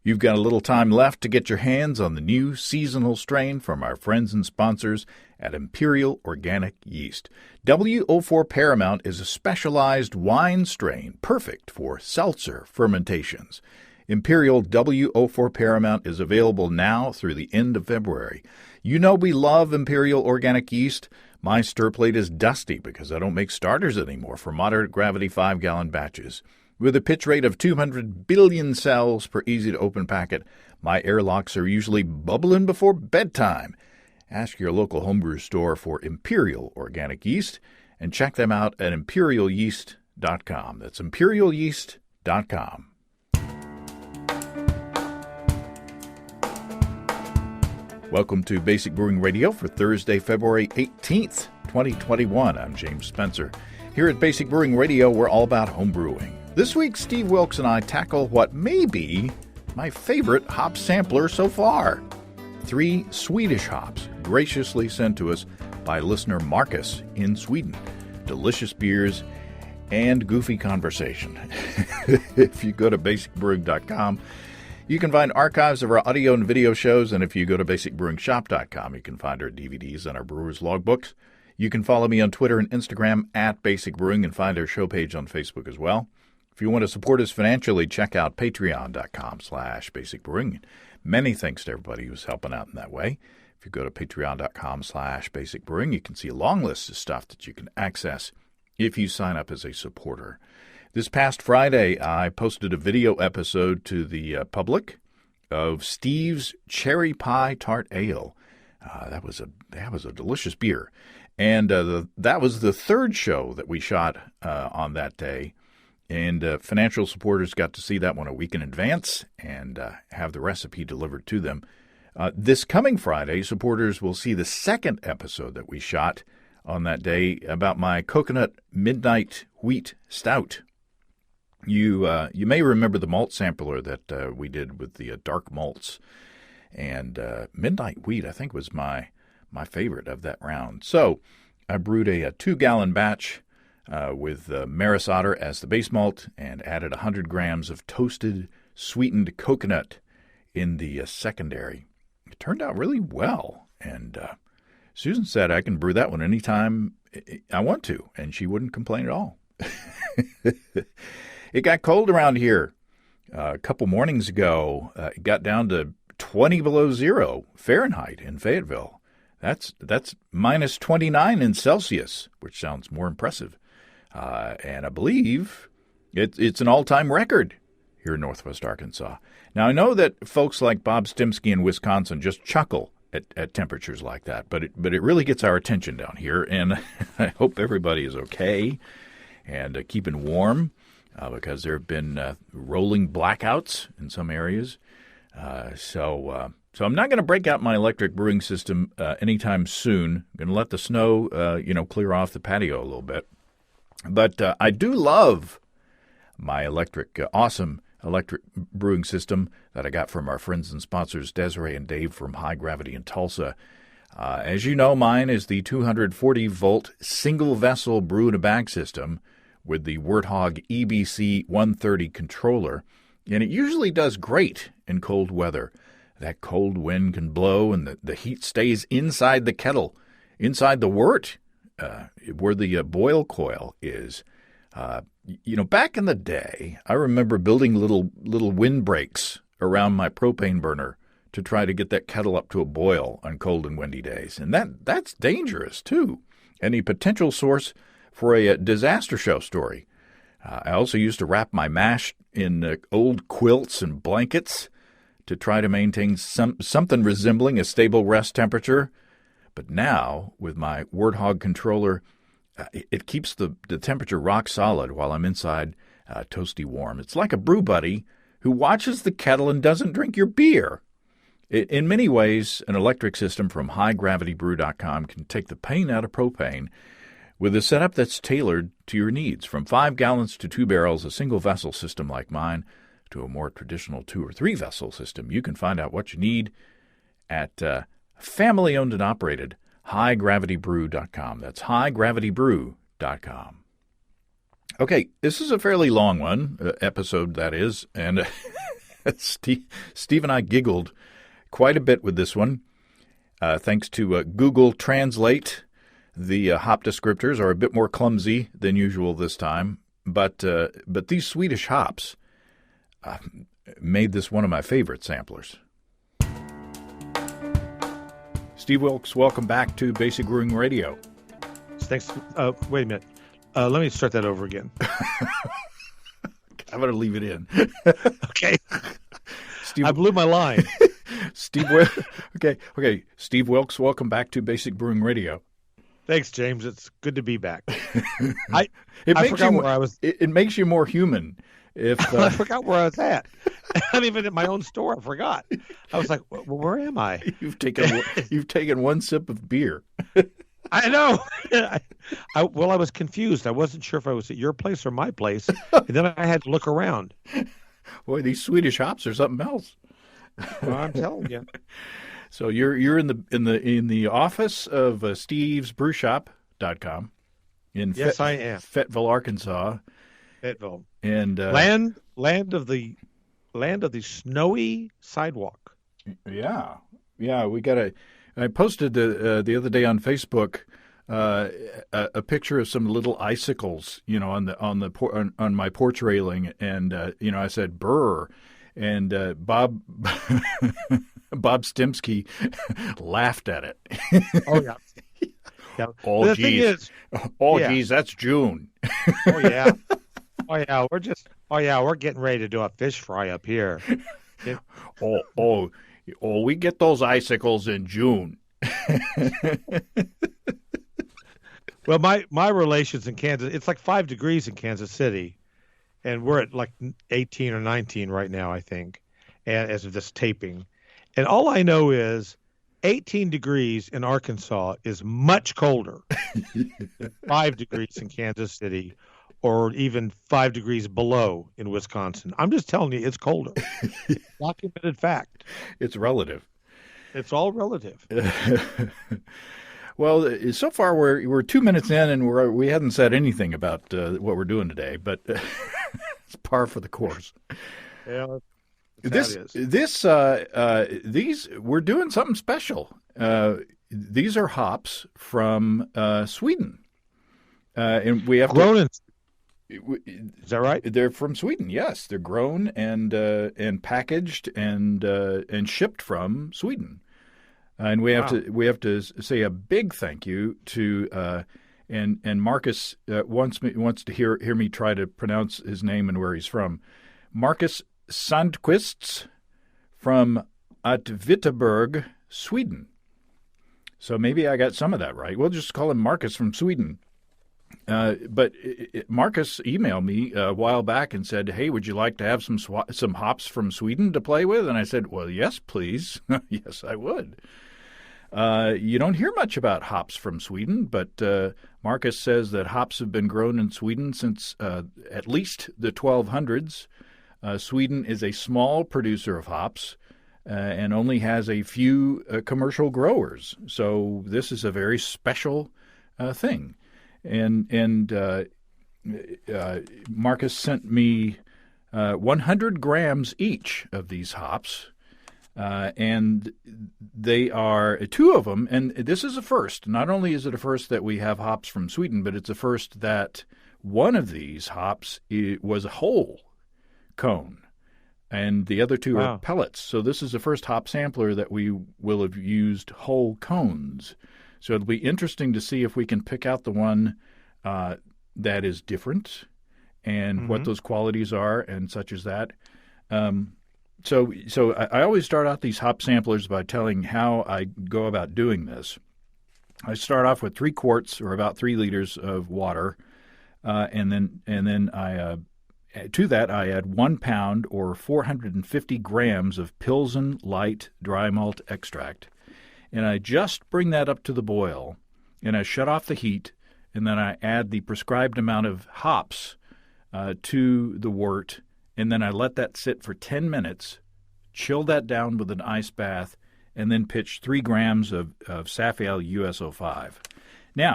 You've got a little time left to get your hands on the new seasonal strain from our friends and sponsors at Imperial Organic Yeast. W04 Paramount is a specialized wine strain perfect for seltzer fermentations. Imperial W04 Paramount is available now through the end of February. You know we love Imperial Organic Yeast. My stir plate is dusty because I don't make starters anymore for moderate gravity 5-gallon batches. With a pitch rate of 200 billion cells per easy-to-open packet, my airlocks are usually bubbling before bedtime. Ask your local homebrew store for Imperial Organic Yeast and check them out at imperialyeast.com. That's imperialyeast.com. Welcome to Basic Brewing Radio for Thursday, February 18th, 2021. I'm James Spencer. Here at Basic Brewing Radio, we're all about home brewing. This week, Steve Wilkes and I tackle what may be my favorite hop sampler so far. 3 Swedish hops graciously sent to us by listener Marcus in Sweden. Delicious beers and goofy conversation. If you go to basicbrewing.com, you can find archives of our audio and video shows, and if you go to basicbrewingshop.com, you can find our DVDs and our brewer's logbooks. You can follow me on Twitter and Instagram at Basic Brewing and find our show page on Facebook as well. If you want to support us financially, check out patreon.com/basicbrewing. Many thanks to everybody who's helping out in that way. If you go to patreon.com/basicbrewing, you can see a long list of stuff that you can access if you sign up as a supporter. This past Friday, I posted a video episode to the public of Steve's Cherry Pie Tart Ale. That was a delicious beer. And that was the third show that we shot on that day. And financial supporters got to see that one a week in advance and have the recipe delivered to them. This coming Friday, supporters will see the second episode that we shot on that day about my coconut midnight wheat stout. You may remember the malt sampler that we did with the dark malts. And midnight wheat, I think, was my favorite of that round. So I brewed a 2-gallon batch with Maris Otter as the base malt and added 100 grams of toasted, sweetened coconut in the secondary. It turned out really well, and Susan said I can brew that one anytime I want to, and she wouldn't complain at all. It got cold around here a couple mornings ago. It got down to 20 below zero Fahrenheit in Fayetteville. That's minus 29 in Celsius, which sounds more impressive. And I believe it's an all-time record here in Northwest Arkansas. Now, I know that folks like Bob Stimsky in Wisconsin just chuckle at temperatures like that, but it really gets our attention down here, and I hope everybody is okay and keeping warm because there have been rolling blackouts in some areas. So I'm not going to break out my electric brewing system anytime soon. I'm going to let the snow, clear off the patio a little bit. But I do love my awesome electric brewing system that I got from our friends and sponsors, Desiree and Dave from High Gravity in Tulsa. As you know, mine is the 240-volt single-vessel brew-in-a-bag system with the Warthog EBC 130 controller, and it usually does great in cold weather. That cold wind can blow, and the heat stays inside the kettle, inside the wort, where the boil coil is. Back in the day, I remember building little windbreaks around my propane burner to try to get that kettle up to a boil on cold and windy days. And that's dangerous, too, and a potential source for a disaster show story. I also used to wrap my mash in old quilts and blankets to try to maintain something resembling a stable rest temperature. But now, with my Warthog controller, it keeps the temperature rock solid while I'm inside toasty warm. It's like a brew buddy who watches the kettle and doesn't drink your beer. In many ways, an electric system from highdgravitybrew.com can take the pain out of propane with a setup that's tailored to your needs. From 5 gallons to 2 barrels, a single-vessel system like mine, to a more traditional 2 or 3 vessel system. You can find out what you need at family-owned and operated highdgravitybrew.com. That's highdgravitybrew.com. Okay, this is a fairly long one, episode that is, and Steve and I giggled quite a bit with this one, thanks to Google Translate. The hop descriptors are a bit more clumsy than usual this time, but these Swedish hops made this one of my favorite samplers. Steve Wilkes, welcome back to Basic Brewing Radio. Thanks. Wait a minute. Let me start that over again. I'm going to leave it in. Okay. I blew my line. Okay. Steve Wilkes, welcome back to Basic Brewing Radio. Thanks, James. It's good to be back. It makes you more human. I forgot where I was at. Not even at my own store. I forgot. I was like, well, where am I? You've taken one sip of beer. I know. I was confused. I wasn't sure if I was at your place or my place, and then I had to look around. Boy, these Swedish hops are something else. Well, I'm telling you. So you're in the office of stevesbrewshop.com in yes, I am. Fayetteville, Arkansas. Fayetteville. And land of the snowy sidewalk. Yeah. We got I posted the other day on Facebook a picture of some little icicles, on my porch railing, and I said "brr," and Bob Stimsky laughed at it. Oh yeah. Yeah. Oh geez. Geez, that's June. Oh yeah. We're getting ready to do a fish fry up here. We get those icicles in June. Well, my relations in Kansas, it's like 5 degrees in Kansas City, and we're at like 18 or 19 right now, I think, and as of this taping. And all I know is 18 degrees in Arkansas is much colder than 5 degrees in Kansas City, or even 5 degrees below in Wisconsin. I'm just telling you, it's colder. It's documented fact. It's relative. It's all relative. Well, so far we're 2 minutes in, and we hadn't said anything about what we're doing today, but it's par for the course. Yeah, these we're doing something special. These are hops from Sweden, and we have grown in. Is that right? They're from Sweden. Yes, they're grown and packaged and shipped from Sweden. And we have to say a big thank you to and Marcus wants to hear me try to pronounce his name and where he's from. Marcus Sandqvists from Wittenberg, Sweden. So maybe I got some of that right. We'll just call him Marcus from Sweden. But Marcus emailed me a while back and said, "Hey, would you like to have some hops from Sweden to play with?" And I said, "Well, yes, please." Yes, I would. You don't hear much about hops from Sweden, but Marcus says that hops have been grown in Sweden since at least the 1200s. Sweden is a small producer of hops and only has a few commercial growers. So this is a very special thing. And Marcus sent me 100 grams each of these hops, and they are two of them. And this is a first. Not only is it a first that we have hops from Sweden, but it's a first that one of these hops was a whole cone, and the other two are pellets. So this is the first hop sampler that we will have used whole cones. So it'll be interesting to see if we can pick out the one that is different and what those qualities are and such as that. So I always start out these hop samplers by telling how I go about doing this. I start off with 3 quarts or about 3 liters of water, and then I to that I add 1 pound or 450 grams of Pilsen light dry malt extract. And I just bring that up to the boil, and I shut off the heat, and then I add the prescribed amount of hops to the wort, and then I let that sit for 10 minutes, chill that down with an ice bath, and then pitch 3 grams of Safiel US-05. Now,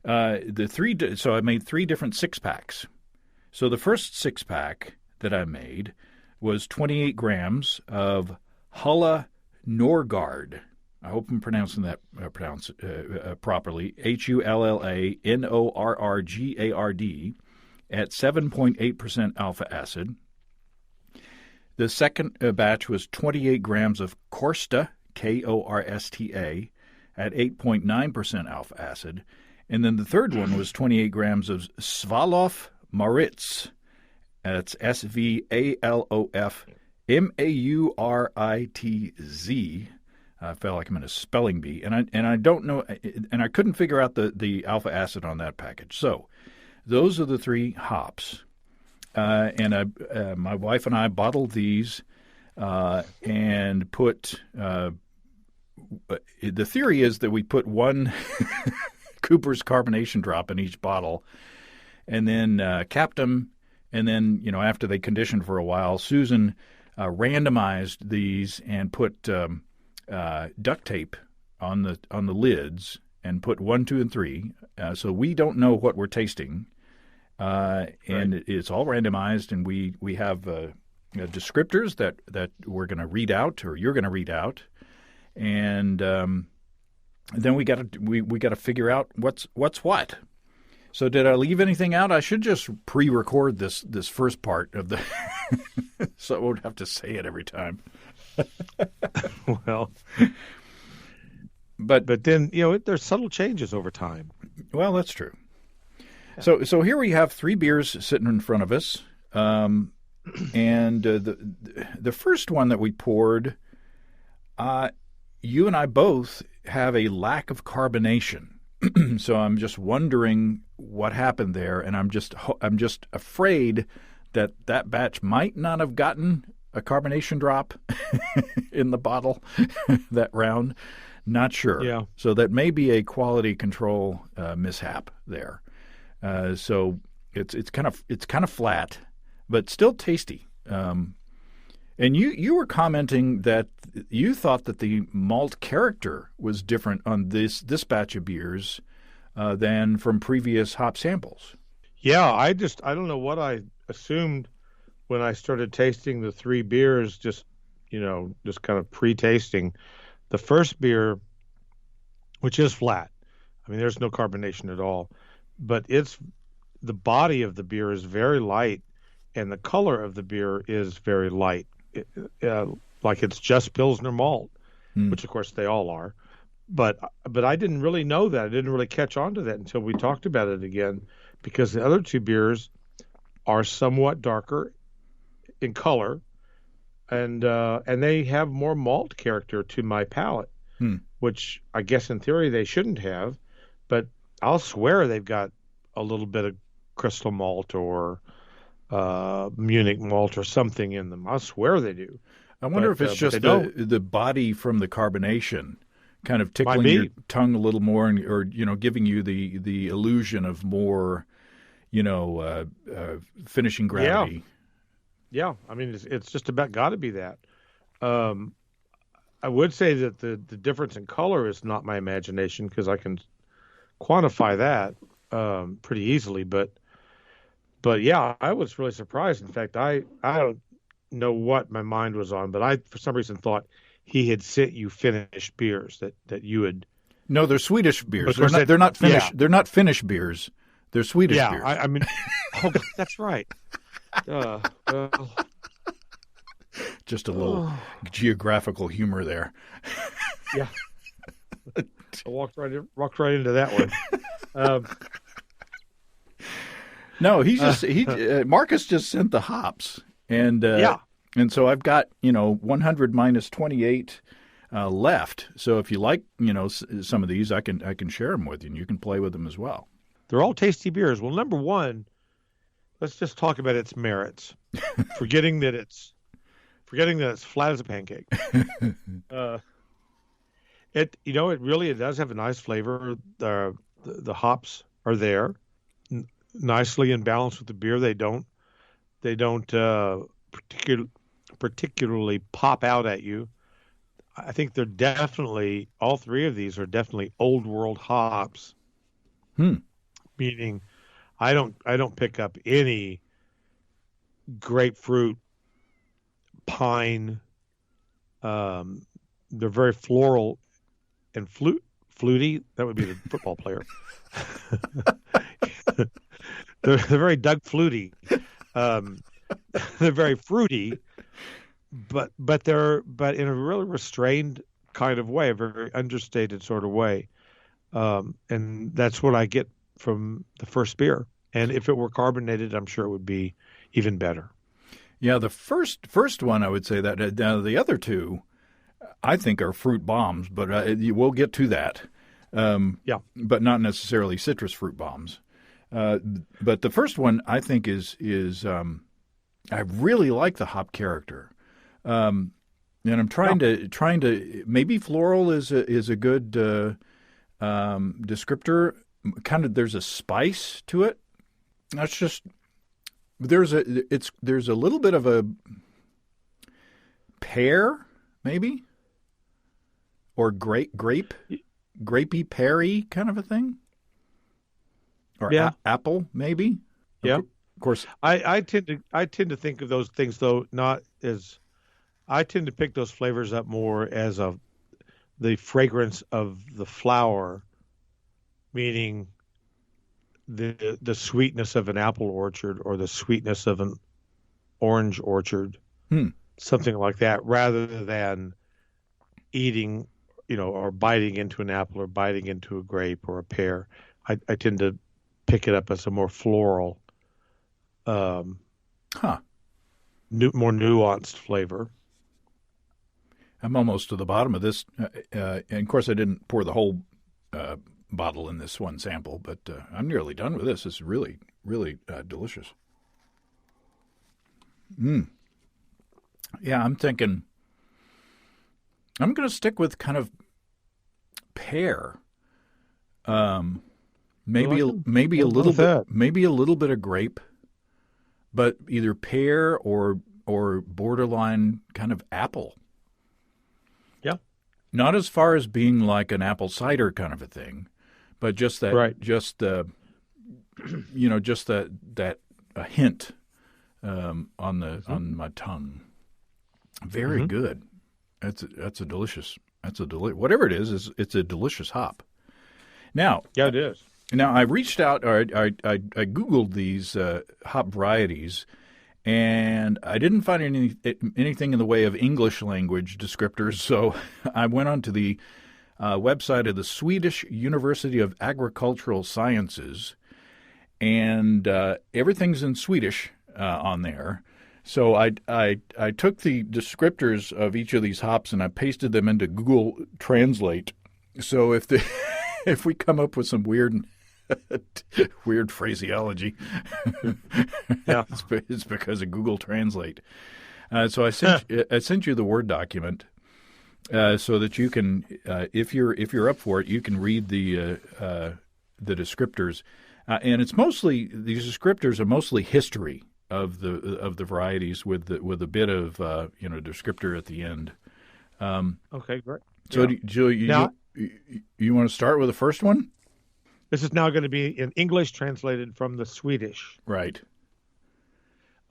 so I made 3 different 6-packs. So the first 6-pack that I made was 28 grams of Hulla Norrgard. I hope I'm pronouncing that properly. HULLANORRGARD at 7.8% alpha acid. The second batch was 28 grams of Korsta, KORSTA, at 8.9% alpha acid. And then the third one was 28 grams of Svalof Mauritz. That's SVALOF MAURITZ. I felt like I'm in a spelling bee, and I don't know, and I couldn't figure out the alpha acid on that package. So those are the three hops, and my wife and I bottled these and put. The theory is that we put one Cooper's carbonation drop in each bottle, and then capped them, and then after they conditioned for a while, Susan randomized these and put duct tape on the lids and put 1, 2, and 3. So we don't know what we're tasting, and it's all randomized. And we have descriptors that we're going to read out, or you're going to read out, and then we got to figure out what's what. So did I leave anything out? I should just pre-record this first part of the, so I won't have to say it every time. Well, but then there's subtle changes over time. Well, that's true. Yeah. So here we have 3 beers sitting in front of us, and the first one that we poured, you and I both have a lack of carbonation. So I'm just wondering what happened there, and I'm just afraid that batch might not have gotten a carbonation drop in the bottle that round. Not sure. Yeah. So that may be a quality control mishap there. So it's kind of flat, but still tasty. And you were commenting that you thought that the malt character was different on this batch of beers than from previous hop samples. Yeah, I don't know what I assumed when I started tasting the 3 beers, just kind of pre-tasting. The first beer, which is flat, I mean, there's no carbonation at all, but the body of the beer is very light, and the color of the beer is very light. Like it's just Pilsner malt, which of course they all are. But I didn't really know that. I didn't really catch on to that until we talked about it again, because the other 2 beers are somewhat darker in color, and they have more malt character to my palate, which I guess in theory they shouldn't have, but I'll swear they've got a little bit of crystal malt or Munich malt or something in them. I swear they do. I wonder if it's just the body from the carbonation kind of tickling your tongue a little more, or giving you the illusion of more, finishing gravity. Yeah. I mean, it's just about got to be that. I would say that the difference in color is not my imagination, because I can quantify that pretty easily. But yeah, I was really surprised. In fact, I don't know what my mind was on, but I for some reason thought he had sent you finished beers that you had. No, they're Swedish beers. They're not Finnish. Yeah. They're not Finnish beers. They're Swedish beers. Yeah, I mean, that's right. Just a little geographical humor there. Yeah, I walked right into that one. No, Marcus just sent the hops, and and so I've got 100 minus 28 left. So if you like some of these, I can share them with you, and you can play with them as well. They're all tasty beers. Well, number one, let's just talk about its merits, forgetting that it's flat as a pancake. It does have a nice flavor. The hops are there, nicely in balance with the beer. They don't particularly pop out at you. I think they're definitely, all 3 of these are definitely old world hops. Meaning I don't pick up any grapefruit pine. They're very floral and fluty. That would be the football player. they're very Doug Flutie. They're very fruity, but in a really restrained kind of way, a very understated sort of way. And that's what I get from the first beer. And if it were carbonated, I'm sure it would be even better. Yeah, the first one, I would say that. The other two, I think, are fruit bombs, but we'll get to that. Yeah. But not necessarily citrus fruit bombs. But the first one, I think, is I really like the hop character. And I'm trying to maybe floral is a good descriptor. Kind of, there's a spice to it. That's just there's a little bit of a pear maybe, or grapey peary kind of a thing, or apple maybe. Yeah, of course. I tend to think of those things though not as. I tend to pick those flavors up more as the fragrance of the flower, meaning the sweetness of an apple orchard or the sweetness of an orange orchard, something like that, rather than eating, or biting into an apple or biting into a grape or a pear. I tend to pick it up as a more floral, more nuanced flavor. I'm almost to the bottom of this. And of course, I didn't pour the whole bottle in this one sample, but I'm nearly done with this. It's really, really delicious. Yeah, I'm thinking I'm going to stick with kind of pear. Maybe a little bit of grape, but either pear or borderline kind of apple. Yeah. Not as far as being like an apple cider kind of a thing, but just that, right. just a hint on my tongue. Very good. That's a delicious. Whatever it is, it's a delicious hop. Now, yeah, it is. Now I reached out, or I Googled these hop varieties, and I didn't find anything in the way of English language descriptors. So I went onto the website of the Swedish University of Agricultural Sciences, and everything's in Swedish on there. So I took the descriptors of each of these hops and I pasted them into Google Translate. So if we come up with some weird phraseology, yeah, it's because of Google Translate. So I sent you the Word document so that you can, if you're up for it, you can read the descriptors, and it's mostly these descriptors are mostly history of the varieties with a bit of descriptor at the end. Okay, great. So you want to start with the first one? This is now going to be in English translated from the Swedish. Right.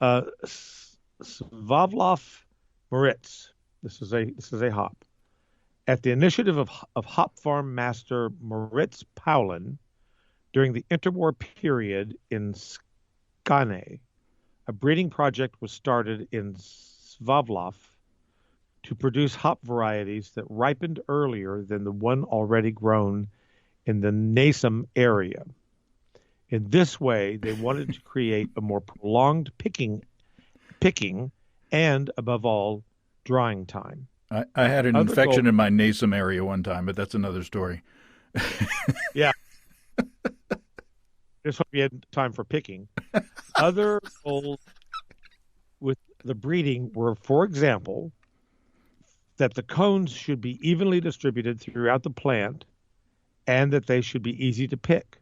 Svalof Mauritz. This is a hop. At the initiative of hop farm master Mauritz Paulin, during the interwar period in Skåne, a breeding project was started in Svalof to produce hop varieties that ripened earlier than the one already grown in the Näsum area. In this way, they wanted to create a more prolonged picking, and, above all, drying time. I had an infection in my Näsum area one time, but that's another story. Yeah. This one we had time for picking. Other goals with the breeding were, for example, that the cones should be evenly distributed throughout the plant and that they should be easy to pick.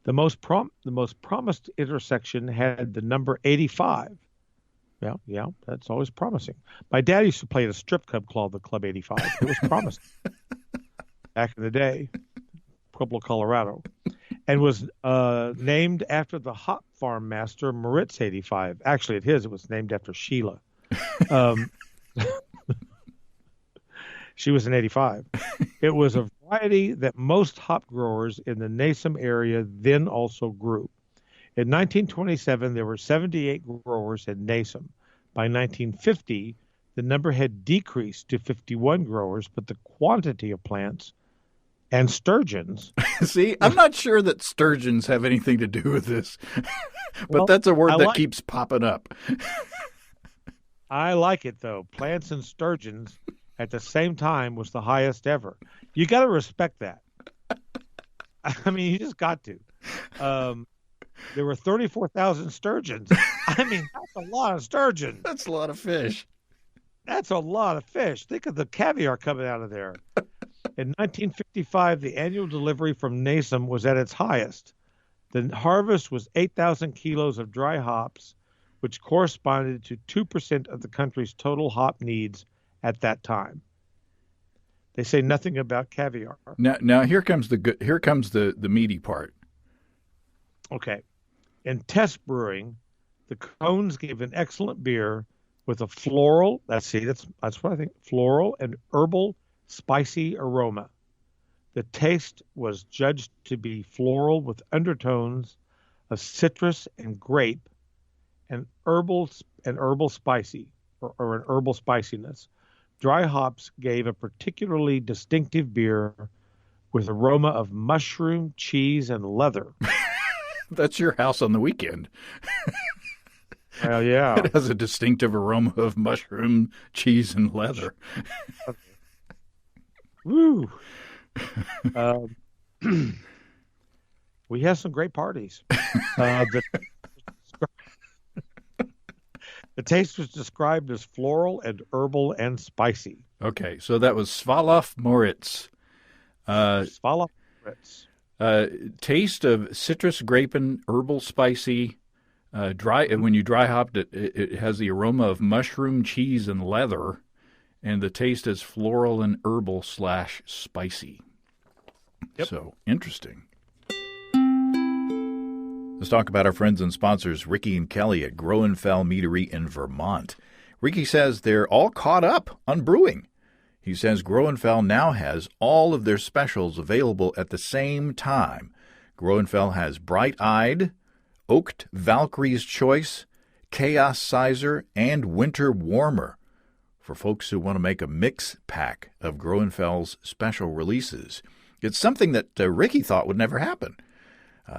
The most promised intersection had the number 85. Yeah, that's always promising. My dad used to play at a strip club called the Club 85. It was promising back in the day, Pueblo, Colorado, and was named after the hop farm master Mauritz 85. Actually, it was named after Sheila. Um, she was in 85. It was a variety that most hop growers in the Nasum area then also grew. In 1927, there were 78 growers in Nasum. By 1950, the number had decreased to 51 growers, but the quantity of plants and sturgeons. See, I'm not sure that sturgeons have anything to do with this, but Well, that's a word that keeps popping up. I like it, though. Plants and sturgeons at the same time was the highest ever. You got to respect that. I mean, you just got to. There were 34,000 sturgeons. I mean, that's a lot of sturgeons. That's a lot of fish. That's a lot of fish. Think of the caviar coming out of there. In 1955, the annual delivery from Nasum was at its highest. The harvest was 8,000 kilos of dry hops, which corresponded to 2% of the country's total hop needs at that time. They say nothing about caviar. Now here comes the meaty part. Okay. In test brewing, the Cones gave an excellent beer with a floral, that's what I think, floral and herbal spicy aroma. The taste was judged to be floral with undertones of citrus and grape and herbal spicy or an herbal spiciness. Dry hops gave a particularly distinctive beer with aroma of mushroom, cheese, and leather. That's your house on the weekend. Well, yeah. It has a distinctive aroma of mushroom, cheese, and leather. Woo. We have some great parties. The taste was described as floral and herbal and spicy. Okay, so that was Svalof Mauritz. Svalof Mauritz. Taste of citrus, grape, and herbal, spicy. Dry. When you dry hopped it, it has the aroma of mushroom, cheese, and leather, and the taste is floral and herbal / spicy. Yep. So interesting. Let's talk about our friends and sponsors, Ricky and Kelly at Groenfell Meadery in Vermont. Ricky says they're all caught up on brewing. He says Groenfell now has all of their specials available at the same time. Groenfell has Bright Eyed, Oaked Valkyrie's Choice, Chaos Sizer, and Winter Warmer for folks who want to make a mix pack of Groenfell's special releases. It's something that Ricky thought would never happen.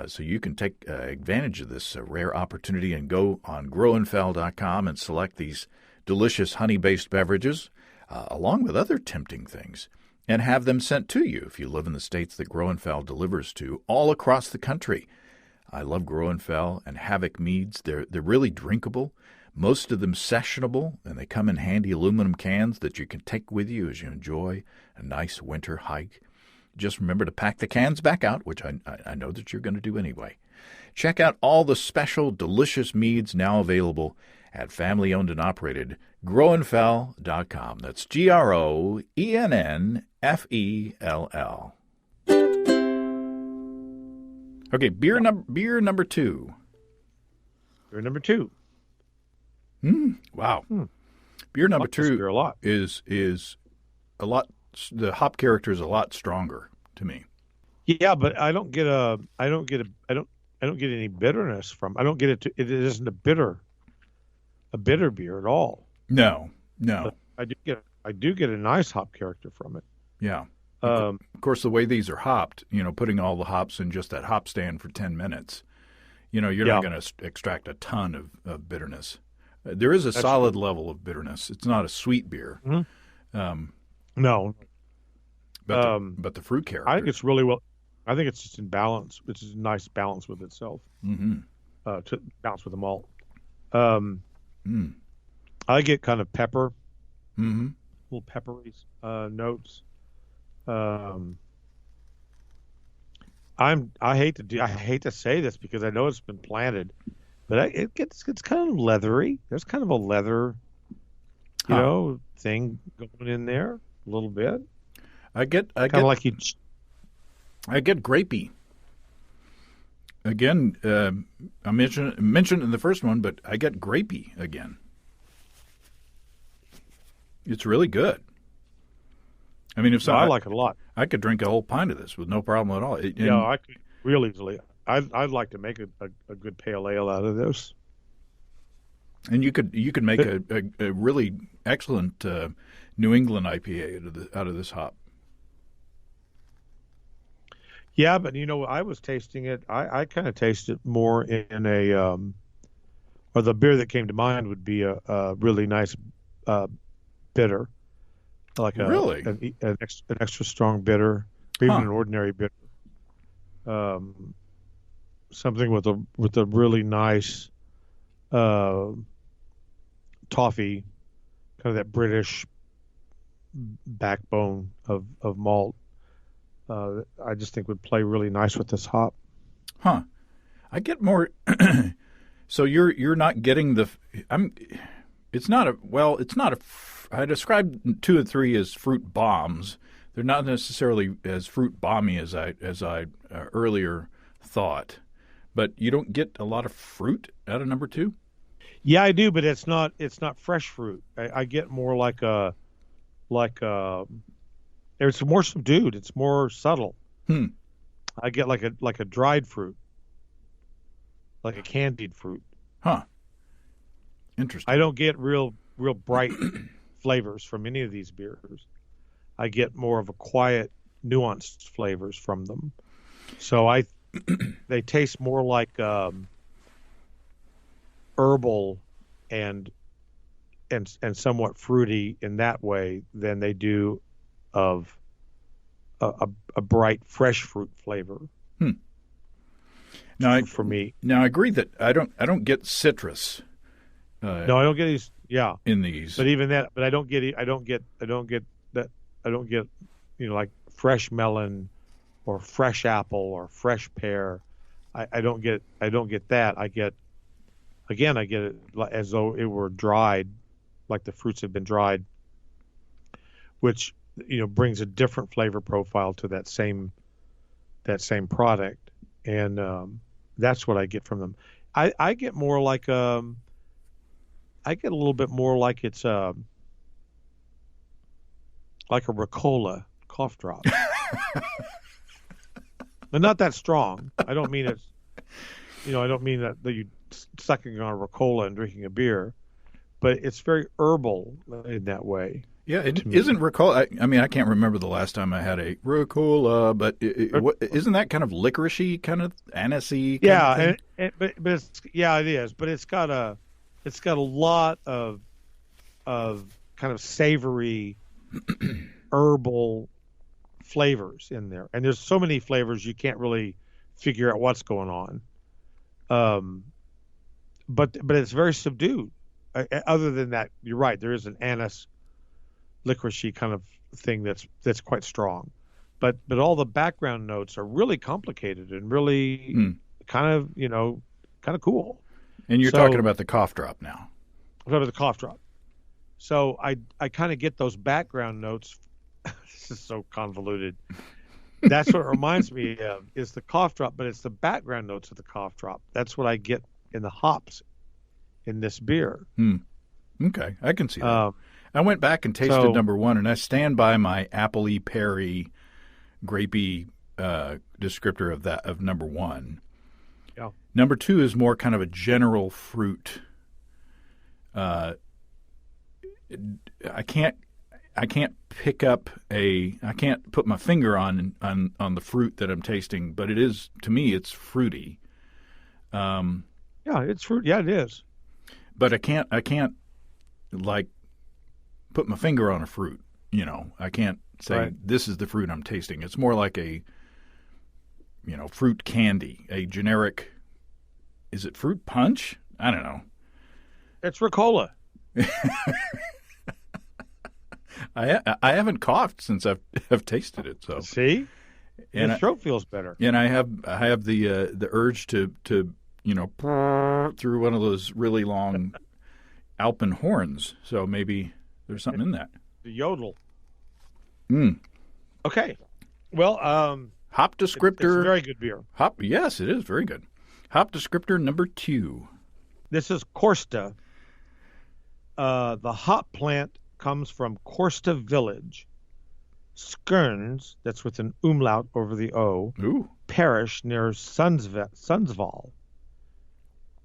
So you can take advantage of this rare opportunity and go on groenfell.com and select these delicious honey-based beverages, along with other tempting things, and have them sent to you if you live in the states that Groenfell delivers to all across the country. I love Groenfell and Havoc meads. They're really drinkable, most of them sessionable, and they come in handy aluminum cans that you can take with you as you enjoy a nice winter hike. Just remember to pack the cans back out, which I know that you're going to do anyway. Check out all the special, delicious meads now available at family-owned and operated Groenfell.com. That's GROENNFELL. Okay, beer number two. Beer number two. Wow. Beer number two beer a lot. is a lot. The hop character is a lot stronger to me. Yeah, but I don't get any bitterness from. I don't get it. It isn't a bitter beer at all. No. But I do get a nice hop character from it. Yeah. Of course, the way these are hopped, putting all the hops in just that hop stand for 10 minutes, you're not going to extract a ton of bitterness. There is a solid level of bitterness. It's not a sweet beer. Mm-hmm. No. But the fruit character. I think it's really well. I think it's just in balance. It's a nice balance with itself. Mm-hmm. To balance with the malt. I get kind of pepper. Mm-hmm. Little peppery notes. I hate to say this because I know it's been planted, but it's kind of leathery. There's kind of a leather, thing going in there a little bit. I get grapey. Again, I mentioned in the first one, but I get grapey again. It's really good. I mean, I like it a lot. I could drink a whole pint of this with no problem at all. I could real easily. I'd like to make a good pale ale out of this. And you could make a really excellent New England IPA out of this hop. Yeah, but I was tasting it. I kind of taste it more in or the beer that came to mind would be a really nice bitter, like an extra strong bitter, or even an ordinary bitter. Something with a really nice toffee, kind of that British backbone of malt. I just think would play really nice with this hop. Huh. I get more. So you're not getting the. It's not a. I described 2 and 3 as fruit bombs. They're not necessarily as fruit bomby as I earlier thought. But you don't get a lot of fruit out of number 2. Yeah, I do, but it's not fresh fruit. I get more like a. It's more subdued. It's more subtle. I get like a dried fruit, like a candied fruit. Huh. Interesting. I don't get real bright flavors from any of these beers. I get more of a quiet, nuanced flavors from them. So they taste more like herbal and somewhat fruity in that way than they do of a bright fresh fruit flavor. Now, for me, I agree that I don't get citrus. No, I don't get these. Yeah, in these, but even that, but I don't get that. I don't get like fresh melon or fresh apple or fresh pear. I don't get that. I get it as though it were dried, like the fruits have been dried, which brings a different flavor profile to that same product, and that's what I get from them. I get more like I get a little bit more like it's like a Ricola cough drop, but not that strong. I don't mean it's I don't mean that you sucking on a Ricola and drinking a beer, but it's very herbal in that way. Yeah, it isn't Ricola. I mean, I can't remember the last time I had a Ricola, but isn't that kind of licoricey, kind of anisey? Yeah, but it's, it is. But it's got a lot of kind of savory, herbal flavors in there, and there's so many flavors you can't really figure out what's going on. But it's very subdued. Other than that, you're right. There is an anise, licoricey kind of thing that's quite strong, but all the background notes are really complicated and really kind of cool. And you're talking about the cough drop now. I'm talking about the cough drop. So I kind of get those background notes. This is so convoluted. That's what it reminds me of is the cough drop, but it's the background notes of the cough drop. That's what I get in the hops in this beer. Okay, I can see that. I went back and tasted number 1, and I stand by my appley, peary, grapey descriptor of number 1. Yeah. Number 2 is more kind of a general fruit. I can't put my finger on the fruit that I'm tasting, but it is, to me, it's fruity. Yeah, it's fruit. Yeah, it is. But I can't like put my finger on a fruit. I can't say this is the fruit I'm tasting. It's more like a fruit candy, a generic. Is it fruit punch? I don't know. It's Ricola. I haven't coughed since I've tasted it. So see, and your throat feels better. And I have the urge to through one of those really long Alpen horns. So maybe there's something in that. The yodel. Okay. Well, hop descriptor. It's a very good beer. Yes, it is very good. Hop descriptor number 2. This is Korsta. The hop plant comes from Korsta village, Skjerns, that's with an umlaut over the O, Ooh. parish near Sundsvall. I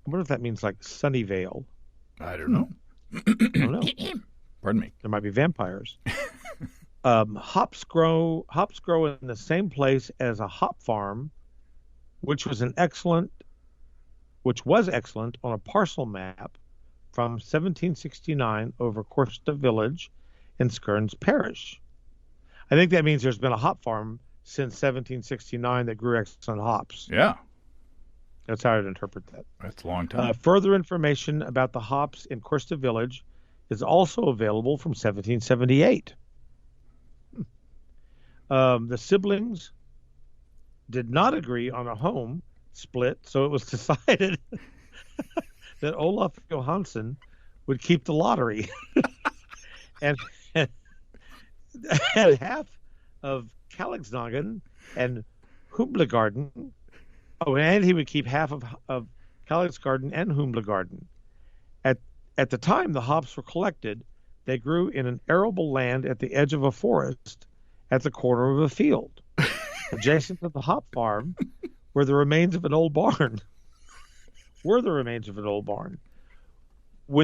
wonder if that means like Sunnyvale. I don't know. I don't know. Pardon me. There might be vampires. Hops grow in the same place as a hop farm, which was excellent on a parcel map from 1769 over Korsta village in Skjerns parish. I think that means there's been a hop farm since 1769 that grew excellent hops. Yeah. That's how I'd interpret that. That's a long time. Further information about the hops in Korsta village is also available from 1778. The siblings did not agree on a home split, so it was decided that Olaf Johansson would keep the lottery and half of Kalixnagen and Humlegarden. Oh, and he would keep half of Kalixgarden and Humlegarden. At the time the hops were collected, they grew in an arable land at the edge of a forest at the corner of a field. Adjacent to the hop farm were the remains of an old barn. When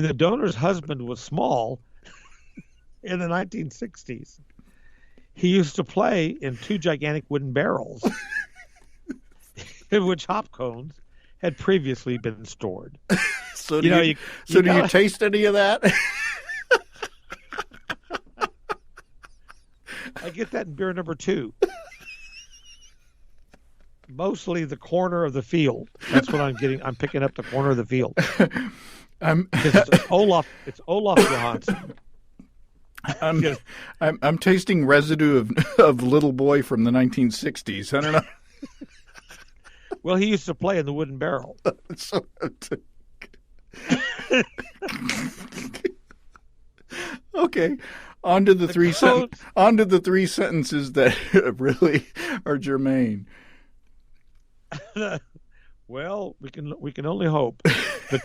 the donor's husband was small in the 1960s, he used to play in two gigantic wooden barrels in which hop cones had previously been stored. So do you taste any of that? I get that in beer number 2. Mostly the corner of the field. That's what I'm getting. I'm picking up the corner of the field. It's Olaf Johansson. I'm tasting residue of Little Boy from the 1960s. I don't know. Well, he used to play in the wooden barrel. Okay, on to the three sentences that really are germane. Well, we can only hope. The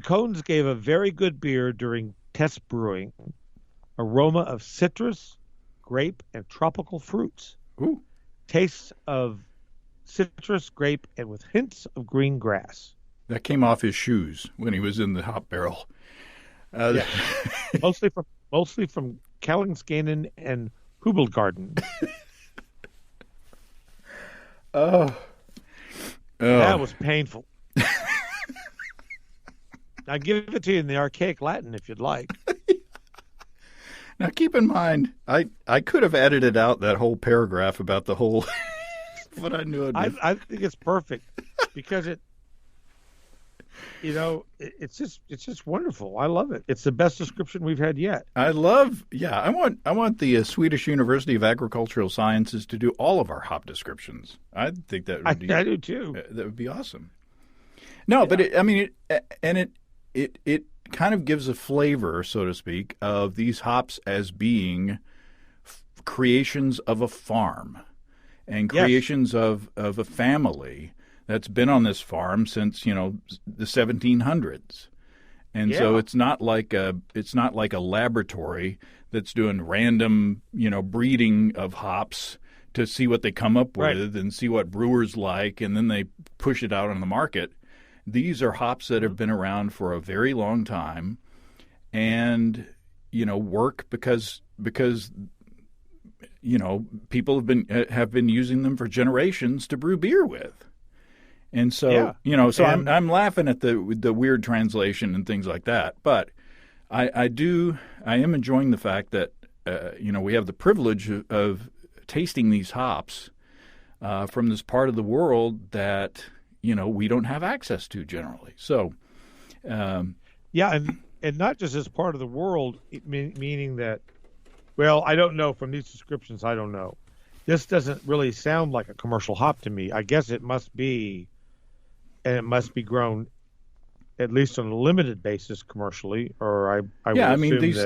cones gave a very good beer during test brewing. Aroma of citrus, grape, and tropical fruits. Ooh. Tastes of citrus, grape, and with hints of green grass. That came off his shoes when he was in the hop barrel. Yeah. mostly from Kalixnagen and Humlegarden. Oh. That was painful. I'll give it to you in the archaic Latin if you'd like. Now, keep in mind, I could have edited out that whole paragraph about the whole, but I knew it. I think it's perfect because it's just wonderful. I love it. It's the best description we've had yet. I want the Swedish University of Agricultural Sciences to do all of our hop descriptions. I think that would be, I do too. That would be awesome. No, yeah. But it kind of gives a flavor, so to speak, of these hops as being creations of a farm and creations of a family that's been on this farm since the 1700s, and so it's not like a laboratory that's doing random breeding of hops to see what they come up with and see what brewers like, and then they push it out on the market. These are hops that have been around for a very long time, and work because people have been using them for generations to brew beer with. And so, I'm laughing at the weird translation and things like that. But I am enjoying the fact that, we have the privilege of tasting these hops from this part of the world that, we don't have access to generally. So, and not just as part of the world, meaning that, well, I don't know from these descriptions. I don't know. This doesn't really sound like a commercial hop to me. I guess it must be. And it must be grown, at least on a limited basis, commercially. Or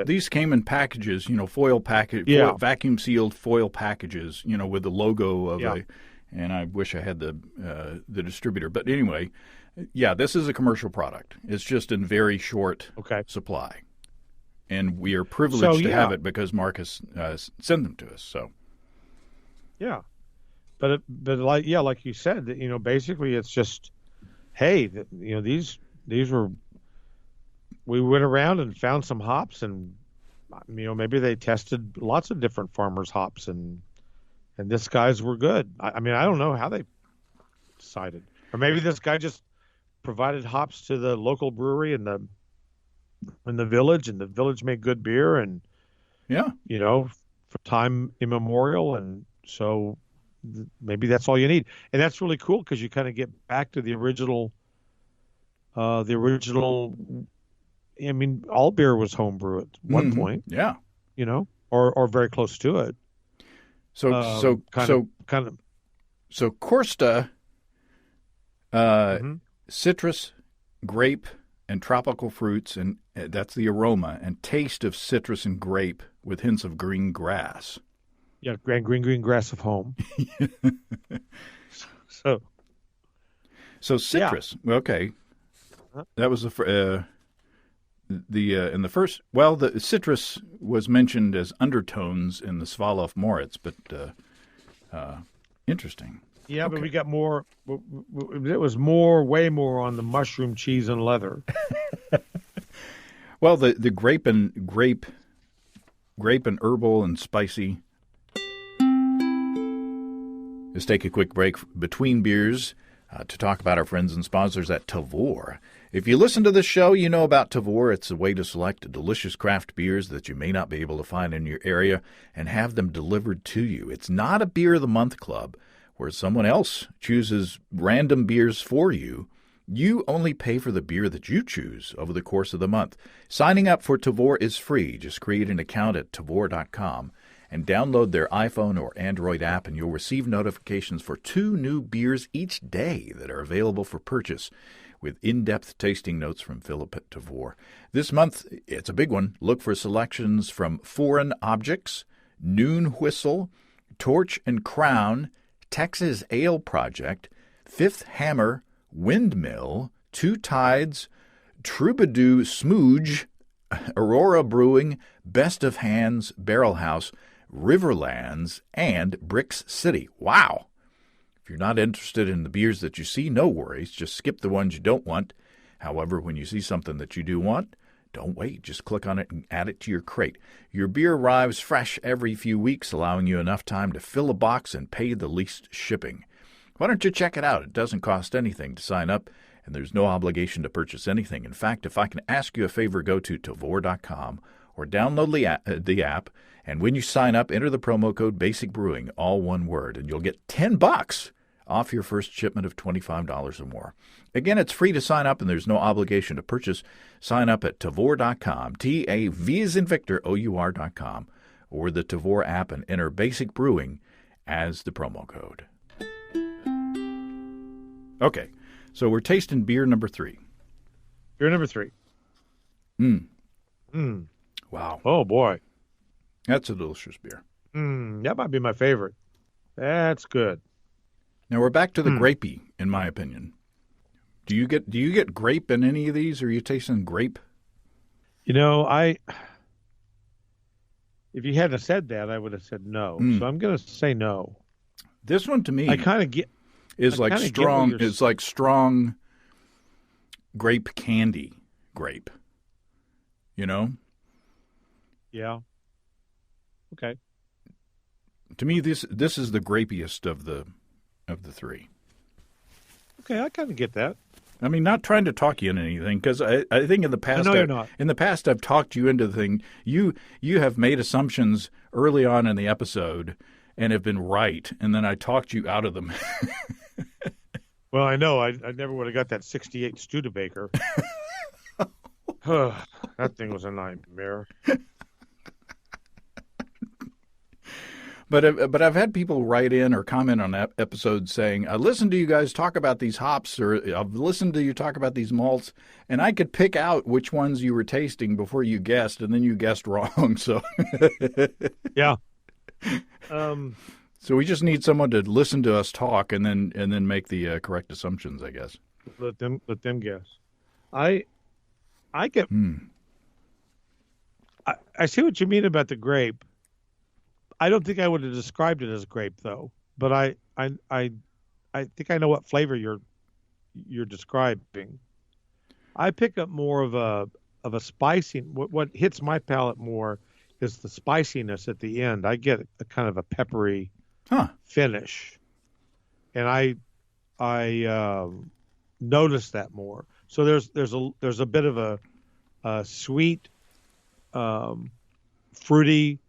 these came in packages, foil package, vacuum sealed foil packages, with the logo of and I wish I had the distributor, but anyway, this is a commercial product. It's just in very short supply. and we are privileged to yeah. have it because Marcus sent them to us. So, Yeah, but like you said, basically it's just, hey, these were, we went around and found some hops, and maybe they tested lots of different farmers' hops, and this guy's were good. I mean, I don't know how they decided, or maybe this guy just provided hops to the local brewery in the village, and the village made good beer, and yeah, for time immemorial, and so maybe that's all you need, and that's really cool because you kind of get back to the original. I mean, all beer was homebrew at one point, yeah, or very close to it. So Korsta, citrus, grape, and tropical fruits, and that's the aroma and taste of citrus and grape with hints of green grass. Yeah, green grass of home. So citrus. Yeah. Okay, that was the first. Well, the citrus was mentioned as undertones in the Svalof Mauritz, but interesting. Yeah, okay. But we got more. It was way more on the mushroom, cheese, and leather. Well, the grape and herbal and spicy. Let's take a quick break between beers to talk about our friends and sponsors at Tavour. If you listen to this show, you know about Tavour. It's a way to select delicious craft beers that you may not be able to find in your area and have them delivered to you. It's not a Beer of the Month club where someone else chooses random beers for you. You only pay for the beer that you choose over the course of the month. Signing up for Tavour is free. Just create an account at Tavour.com and download their iPhone or Android app, and you'll receive notifications for 2 new beers each day that are available for purchase with in-depth tasting notes from Philip at Tavour. This month, it's a big one. Look for selections from Foreign Objects, Noon Whistle, Torch and Crown, Texas Ale Project, Fifth Hammer, Windmill, Two Tides, Troubadour Smooge, Aurora Brewing, Best of Hands, Barrel House, Riverlands, and Bricks City. Wow! If you're not interested in the beers that you see, no worries. Just skip the ones you don't want. However, when you see something that you do want, don't wait. Just click on it and add it to your crate. Your beer arrives fresh every few weeks, allowing you enough time to fill a box and pay the least shipping. Why don't you check it out? It doesn't cost anything to sign up, and there's no obligation to purchase anything. In fact, if I can ask you a favor, go to Tavour.com or download the app, and when you sign up, enter the promo code Basic Brewing, all one word, and you'll get $10 off your first shipment of $25 or more. Again, it's free to sign up, and there's no obligation to purchase. Sign up at Tavour.com, T-A-V as in Victor, O-U-R.com, or the Tavour app, and enter Basic Brewing as the promo code. Okay, so we're tasting beer number 3. Beer number 3. Wow. Oh, boy. That's a delicious beer. That might be my favorite. That's good. Now we're back to the grapey, in my opinion. Do you get grape in any of these? Are you tasting grape? If you hadn't said that, I would have said no. So I'm going to say no. This one to me, I kind of get is like strong. It's like strong grape candy grape. Yeah. Okay. To me, this is the grapiest of the 3. Okay, I kind of get that. I mean, not trying to talk you into anything, because I think in the past, you're not. In the past, I've talked you into the thing. You have made assumptions early on in the episode and have been right, and then I talked you out of them. Well, I know. I never would have got that 68 Studebaker. That thing was a nightmare. But I've had people write in or comment on episodes saying, I listened to you guys talk about these hops, or I've listened to you talk about these malts, and I could pick out which ones you were tasting before you guessed, and then you guessed wrong. So yeah. So we just need someone to listen to us talk and then make the correct assumptions, I guess. Let them guess. I I see what you mean about the grape. I don't think I would have described it as grape though, but I think I know what flavor you're describing. I pick up more of a spicy. What hits my palate more is the spiciness at the end. I get a kind of a peppery Huh. finish, and I notice that more. So there's a bit of a sweet, fruity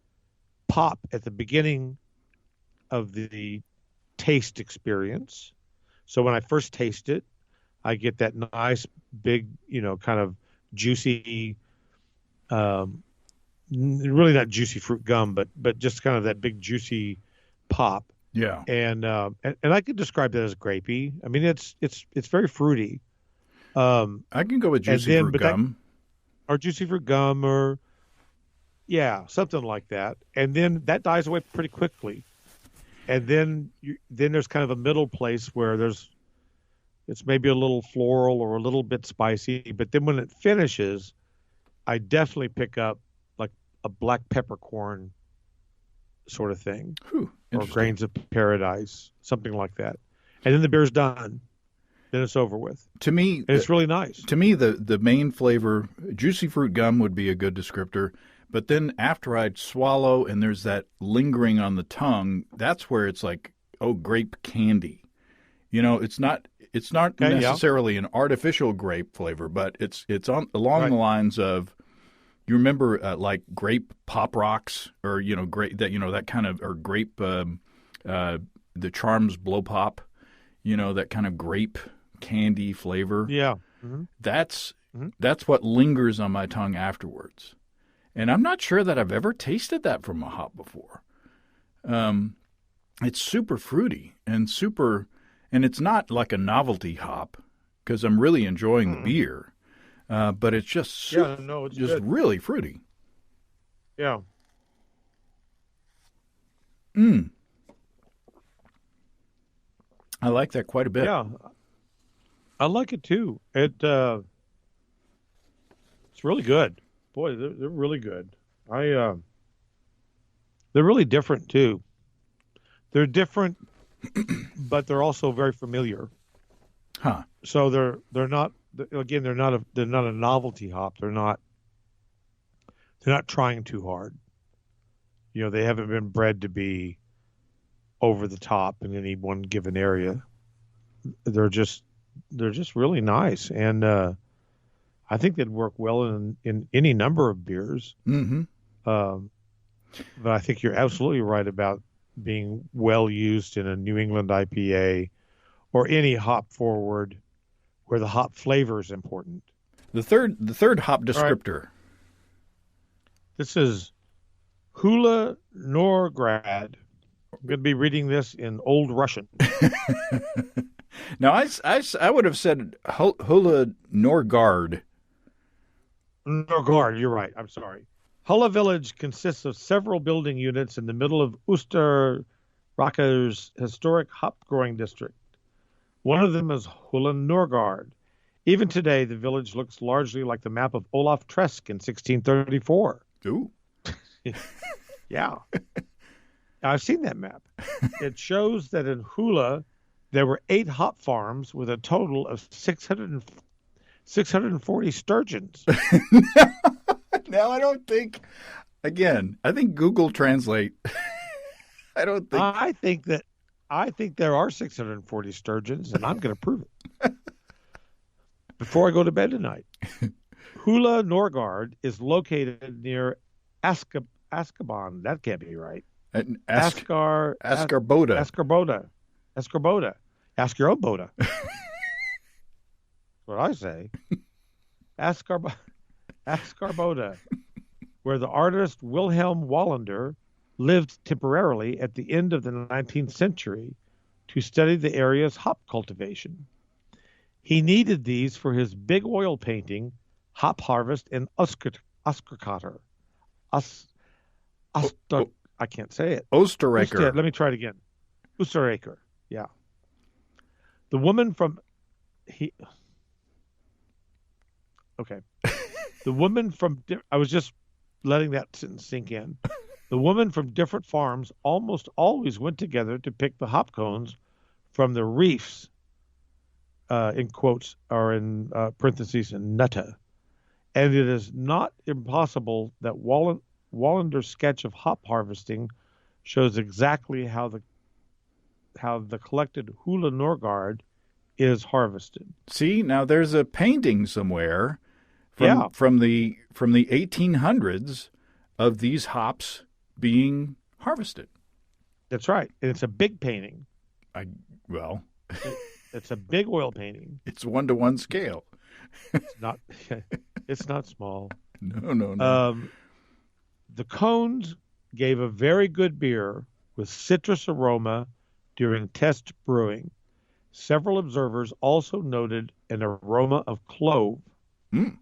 pop at the beginning of the taste experience. So when I first taste it, I get that nice big, kind of juicy, really not juicy fruit gum, but just kind of that big juicy pop. Yeah. And I could describe that as grapey. I mean, it's very fruity. I can go with juicy fruit gum. Or juicy fruit gum, or yeah, something like that. And then that dies away pretty quickly. And then there's kind of a middle place where it's maybe a little floral or a little bit spicy. But then when it finishes, I definitely pick up like a black peppercorn sort of thing, or grains of paradise, something like that. And then the beer's done. Then it's over with. To me, and it's really nice. To me, the main flavor, juicy fruit gum would be a good descriptor. But then after I'd swallow and there's that lingering on the tongue, that's where it's like, oh, grape candy. It's not necessarily an artificial grape flavor, but it's along the lines of, you remember like grape pop rocks, or grape that kind of, or grape the Charms blow pop, that kind of grape candy flavor. Yeah. Mm-hmm. That's what lingers on my tongue afterwards. And I'm not sure that I've ever tasted that from a hop before. It's super fruity and it's not like a novelty hop, because I'm really enjoying the beer. But it's just it's just good. Really fruity. Yeah. I like that quite a bit. Yeah. I like it too. It's really good. Boy, they're really good. They're really different too. They're different, but they're also very familiar. Huh. So they're not a novelty hop. They're not trying too hard. They haven't been bred to be over the top in any one given area. They're just really nice, and I think they'd work well in any number of beers. Mm-hmm. But I think you're absolutely right about being well used in a New England IPA or any hop forward where the hop flavor is important. The third hop descriptor. Right. This is Hulla Norrgard. I'm going to be reading this in Old Russian. Now, I would have said Hulla Norrgard. Norrgard, you're right. I'm sorry. Hulla village consists of several building units in the middle of Österrike's historic hop growing district. One of them is Hulla Norrgard. Even today, the village looks largely like the map of Olaf Tresk in 1634. Ooh. Yeah. I've seen that map. It shows that in Hulla, there were 8 hop farms with a total of 640 sturgeons. Now, I don't think, again, I think Google Translate. I don't think. I think there are 640 sturgeons, and I'm going to prove it before I go to bed tonight. Hulla Norrgard is located near Askaban. That can't be right. Ascarboda. Ask your own Boda. That's what I say. Ascarboda, where the artist Wilhelm Wallander lived temporarily at the end of the 19th century to study the area's hop cultivation. He needed these for his big oil painting, Hop Harvest in Osterkater. I can't say it. Osterreicher. Let me try it again. Osterreicher. Yeah. The woman from Okay. The woman from I was just letting that sentence sink in. The women from different farms almost always went together to pick the hop cones from the reefs, in quotes or in parentheses, in nutta. And it is not impossible that Wallander's sketch of hop harvesting shows exactly how the collected Hulla Norrgard is harvested. See, now there's a painting somewhere from the 1800s of these hops being harvested. That's right. And it's a big painting. It's a big oil painting. It's 1-to-1 scale. It's not small. No. The cones gave a very good beer with citrus aroma during test brewing. Several observers also noted an aroma of clove. Mm.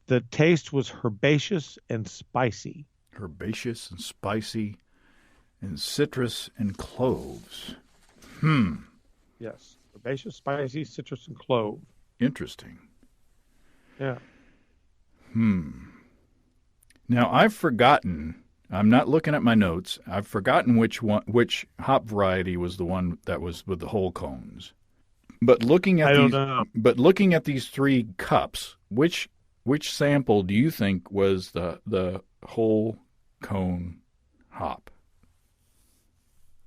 The taste was herbaceous and spicy. Herbaceous and spicy and citrus and cloves. Yes. Herbaceous, spicy, citrus, and clove. Interesting. Yeah. Now, I've forgotten. I'm not looking at my notes. I've forgotten which hop variety was the one that was with the whole cones. But looking at these 3 cups, which sample do you think was the whole cone hop?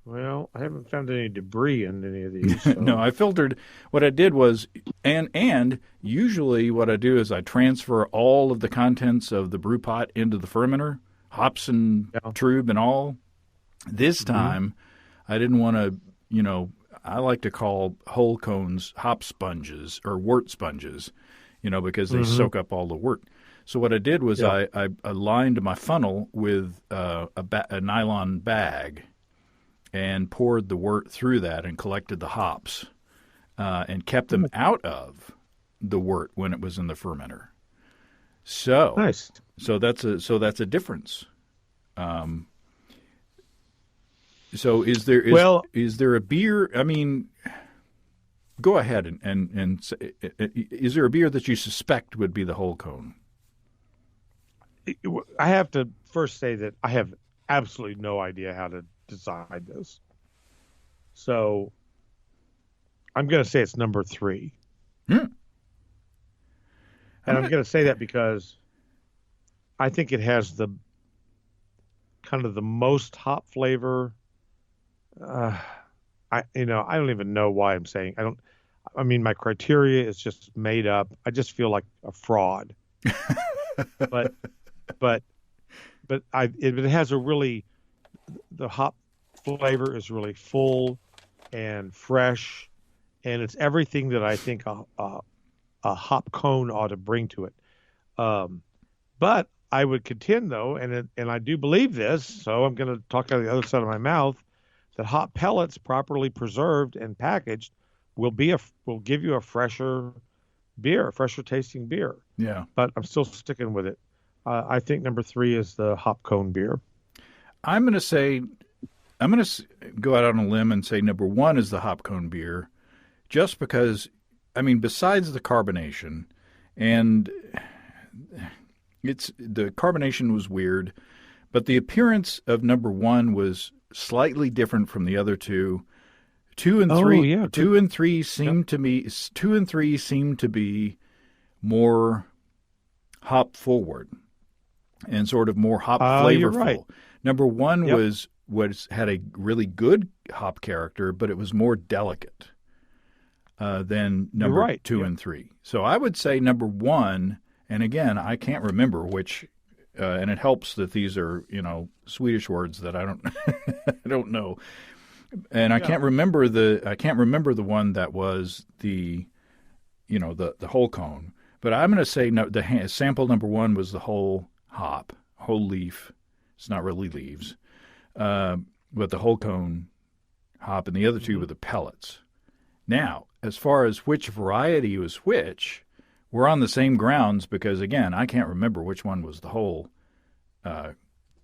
Well, I haven't found any debris in any of these. So. No, I filtered. What I did was, and usually what I do is I transfer all of the contents of the brew pot into the fermenter, hops and trub and all. This time, I didn't want to, I like to call whole cones hop sponges or wort sponges, because they soak up all the wort. So what I did was I lined my funnel with a nylon bag and poured the wort through that and collected the hops and kept them out of the wort when it was in the fermenter. So nice. So that's a difference. So is there a beer? I mean, go ahead and say, is there a beer that you suspect would be the whole cone? I have to first say that I have absolutely no idea how to decide this. So I'm going to say it's number 3. And I'm going to say that because I think it has the kind of the most hop flavor. I don't even know why I'm saying my criteria is just made up. I just feel like a fraud. but it has the hop flavor is really full and fresh, and it's everything that I think a hop cone ought to bring to it. But I would contend, though, and I do believe this, so I'm going to talk out of the other side of my mouth, that hop pellets properly preserved and packaged will give you a fresher tasting beer. Yeah. But I'm still sticking with it. I think number 3 is the hop cone beer. I'm going to go out on a limb and say number 1 is the hop cone beer, just because, besides the carbonation, and the carbonation was weird, but the appearance of number 1 was slightly different from the other 2. 2 and 3, 2 and 3 seem to me. 2 and 3 seem to be more hop forward and sort of more hop flavorful. You're right. Number 1 had a really good hop character, but it was more delicate than number 2 and 3. So I would say number 1, and again, I can't remember which, and it helps that these are Swedish words that I don't I don't know, and I can't remember the one that was the whole cone. But I'm going to say the sample number 1 was the whole hop, whole leaf. It's not really leaves, but the whole cone hop, and the other 2 were the pellets. Now, as far as which variety was which, we're on the same grounds because, again, I can't remember which one was the whole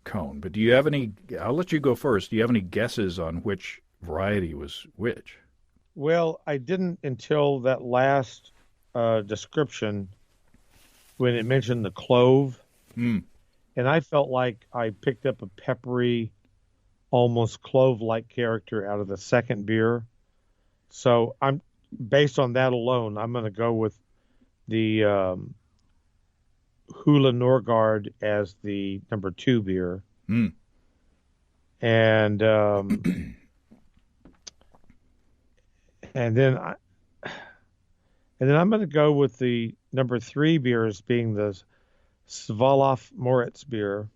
cone. But do you have any? I'll let you go first. Do you have any guesses on which variety was which? Well, I didn't until that last description when it mentioned the clove. and I felt like I picked up a peppery, almost clove-like character out of the second beer. So I'm based on that alone, I'm going to go with the Hulla Norrgard as the number 2 beer, Mm. and and then I, and then I'm going to go with the number 3 beer as being the Svalof Mauritz beer,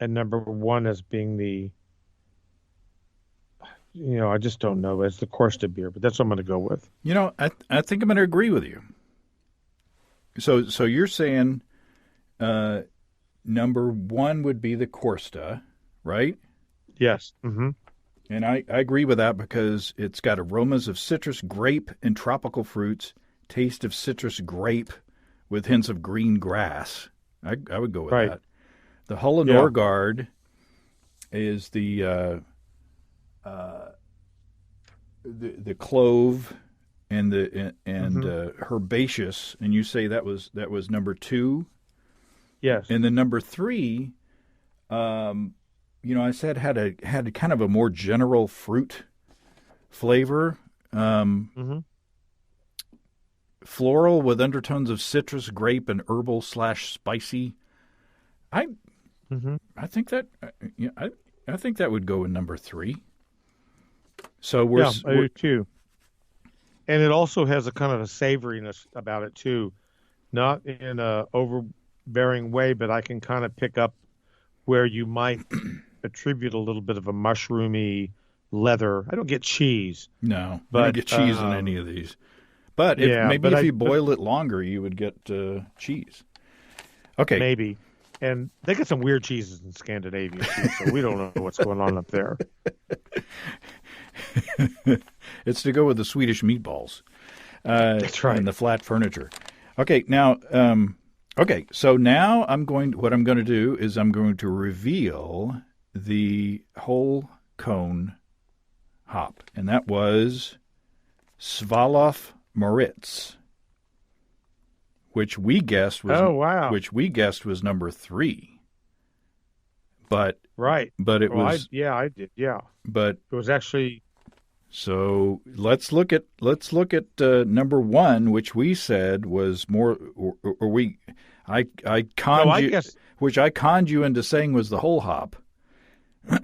and number 1 as being the, I just don't know, as the Korsta beer, but that's what I'm going to go with. I think I'm going to agree with you. So you're saying number 1 would be the Korsta, right? Yes. Mm-hmm. And I agree with that because it's got aromas of citrus, grape, and tropical fruits, taste of citrus grape with hints of green grass. I would go with that. The Hulla Norrgard is the clove and the herbaceous, and you say that was number 2. Yes. And then number 3, I said had kind of a more general fruit flavor, floral with undertones of citrus, grape, and herbal / spicy. I think that I think that would go in number 3. So I do too. And it also has a kind of a savoriness about it too, not in a overbearing way, but I can kind of pick up where you might attribute a little bit of a mushroomy leather. I don't get cheese. No, but I don't get cheese in any of these. But if you boil it longer, you would get cheese. Okay. Maybe. And they get some weird cheeses in Scandinavia, too, so we don't know what's going on up there. It's to go with the Swedish meatballs. That's right. And the flat furniture. Okay, now, so now what I'm going to do is I'm going to reveal the whole cone hop, and that was Svalof Mauritz, which we guessed was number 3. But it was I did. Yeah. But it was actually. So let's look at number 1, which we said was more, I conned you into saying was the whole hop.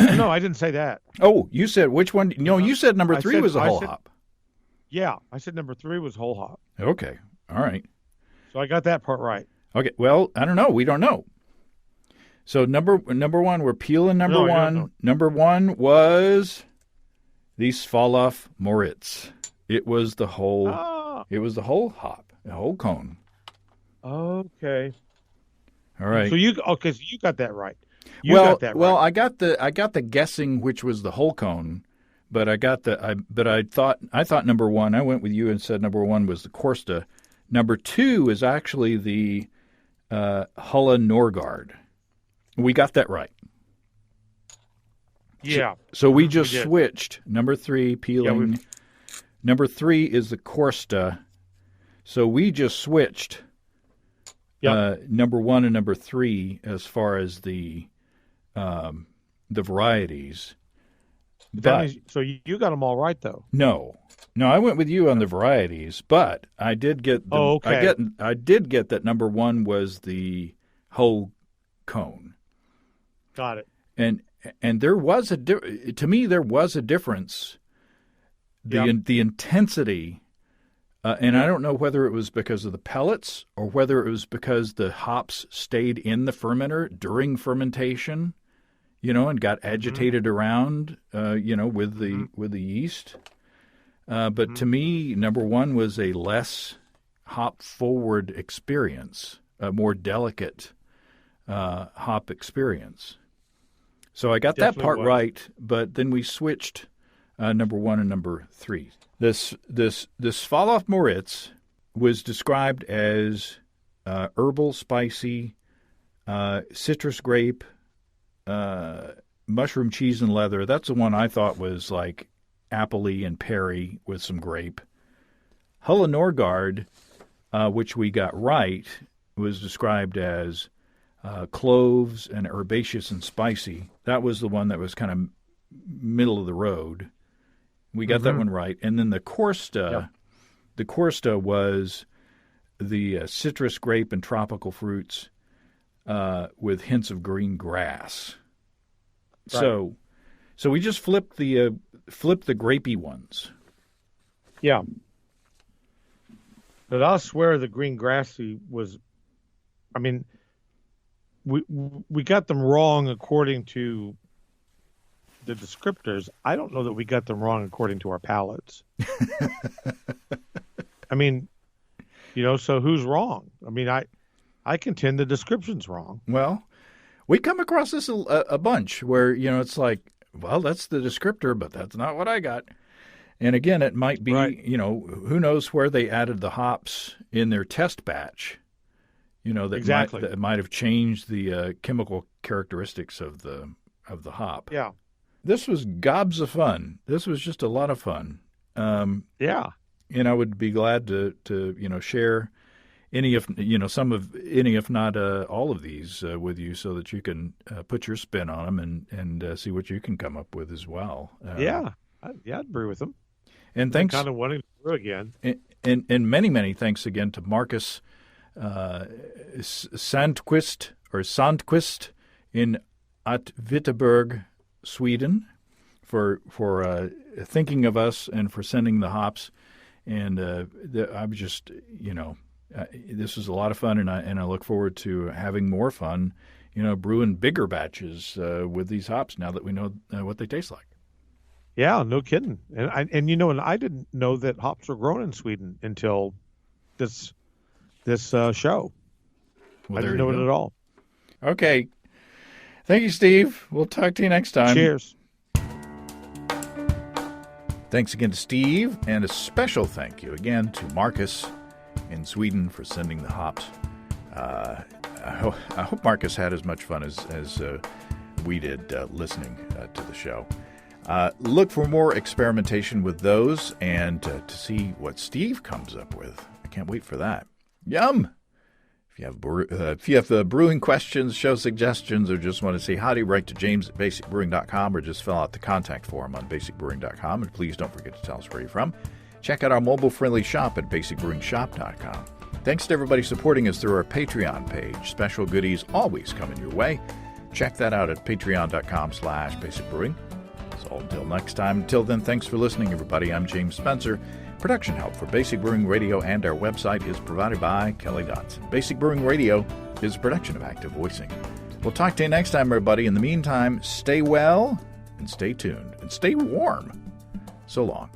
No, I didn't say that. Oh, you said which one? No, you said number 3 was a whole hop. Yeah, I said number 3 was whole hop. Okay, all right. So I got that part right. Okay, well, I don't know. We don't know. So number 1, we're peeling number 1. Number 1 was the Svalof Mauritz. It was the whole. It was the whole hop, the whole cone. Okay. All right. So you got that right. Got that right. Well, I got the guessing which was the whole cone, but I thought number 1. I went with you and said number 1 was the Korsta. Number 2 is actually the Hulla Norrgard. We got that right. Yeah. So we just switched. Number 3, peeling. Yeah, number 3 is the Korsta. So we just switched number 1 and number 3 as far as the varieties. So you got them all right, though. No, I went with you on the varieties, but I did get. I did get that number 1 was the whole cone. Got it. And there was to me there was a difference. The intensity, and I don't know whether it was because of the pellets or whether it was because the hops stayed in the fermenter during fermentation, and got agitated around, with the yeast. But to me, number 1 was a less hop forward experience, a more delicate hop experience. So I got that part right, but then we switched number 1 and number 3. This Svalof Mauritz was described as herbal, spicy, citrus grape, mushroom, cheese, and leather. That's the one I thought was like appley and peary with some grape. Hulla Norrgard, which we got right, was described as cloves, and herbaceous and spicy. That was the one that was kind of middle of the road. We got that one right. And then the Korsta, the Korsta was the citrus, grape, and tropical fruits with hints of green grass. Right. So we just flipped the grapey ones. Yeah. But I'll swear the green grassy was, I mean, we got them wrong according to the descriptors. I don't know that we got them wrong according to our palates. I mean, so who's wrong? I mean, I contend the description's wrong. Well, we come across this a bunch where, it's like, well, that's the descriptor, but that's not what I got. And again, it might be, who knows where they added the hops in their test batch, that might have changed the chemical characteristics of the hop. Yeah. This was gobs of fun. This was just a lot of fun. Yeah. And I would be glad to share any if not all of these with you, so that you can put your spin on them and see what you can come up with as well. I'd agree with them. And thanks. I'm kind of wanting to do again. And many thanks again to Marcus Sandquist in Wittenberg, Sweden, for thinking of us and for sending the hops. And I'm just, this was a lot of fun, and I look forward to having more fun, brewing bigger batches with these hops now that we know what they taste like. Yeah, no kidding. And I didn't know that hops were grown in Sweden until this show. Well, I didn't know it at all. Okay. Thank you, Steve. We'll talk to you next time. Cheers. Thanks again to Steve, and a special thank you again to Marcus in Sweden for sending the hops. I hope Marcus had as much fun as we did listening to the show. Look for more experimentation with those and to see what Steve comes up with. I can't wait for that. Yum! If you have brewing questions, show suggestions, or just want to say howdy, write to james@basicbrewing.com or just fill out the contact form on basicbrewing.com. And please don't forget to tell us where you're from. Check out our mobile-friendly shop at basicbrewingshop.com. Thanks to everybody supporting us through our Patreon page. Special goodies always coming your way. Check that out at patreon.com/basicbrewing. So until next time, until then, thanks for listening, everybody. I'm James Spencer. Production help for Basic Brewing Radio and our website is provided by Kelly Dotson. Basic Brewing Radio is a production of Active Voicing. We'll talk to you next time, everybody. In the meantime, stay well and stay tuned and stay warm. So long.